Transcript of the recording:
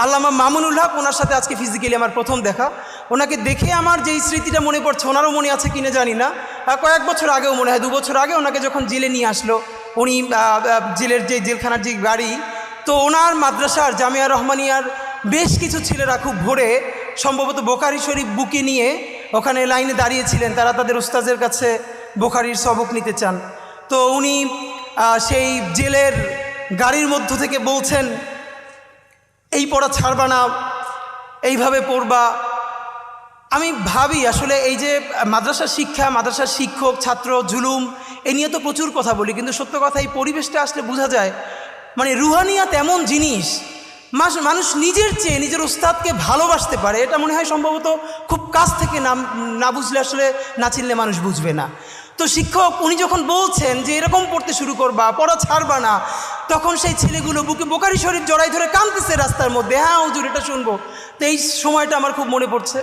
আল্লামা মামুনুল হক, ওনার সাথে আজকে ফিজিক্যালি আমার প্রথম দেখা। ওনাকে দেখে আমার যেই স্মৃতিটা মনে পড়ছে, ওনারও মনে আছে কিনা জানি না, কয়েক বছর আগেও মনে হয় 2 বছর আগে ওনাকে যখন জেলে নিয়ে আসলো, উনি জেলের যে জেলখানার যে বাড়ি, তো ওনার মাদ্রাসার জামিয়া রহমানিয়ার বেশ কিছু ছেলেরা খুব ভোরে সম্ভবত বোখারি শরীফ বুকে নিয়ে ওখানে লাইনে দাঁড়িয়েছিলেন, তারা তাদের উস্তাদের কাছে বোখারির সবক নিতে চান। তো উনি সেই জেলের গাড়ির মধ্য থেকে বলছেন, এই পড়া ছাড়বা না, এইভাবে পড়বা। আমি ভাবি আসলে এই যে মাদ্রাসার শিক্ষা, মাদ্রাসার শিক্ষক ছাত্র জুলুম, এ নিয়ে তো প্রচুর কথা বলি, কিন্তু সত্য কথা এই পরিবেশটা আসলে বোঝা যায় মানে রুহানিয়াত এমন জিনিস, মানুষ নিজের চেয়ে নিজের উস্তাদকে ভালোবাসতে পারে। এটা মনে হয় সম্ভবত খুব কাছ থেকে না বুঝলে আসলে না চিনলে মানুষ বুঝবে না। তো শিক্ষক উনি যখন বলছেন যে এরকম পড়তে শুরু করবা, পড়া ছাড়বা না, তখন সেই ছেলেগুলো বুকে বোখারি শরীফ জড়াই ধরে কাঁদতেছে রাস্তার মধ্যে, হ্যাঁ হুজুর এটা শুনবো। তো এই সময়টা আমার খুব মনে পড়ছে।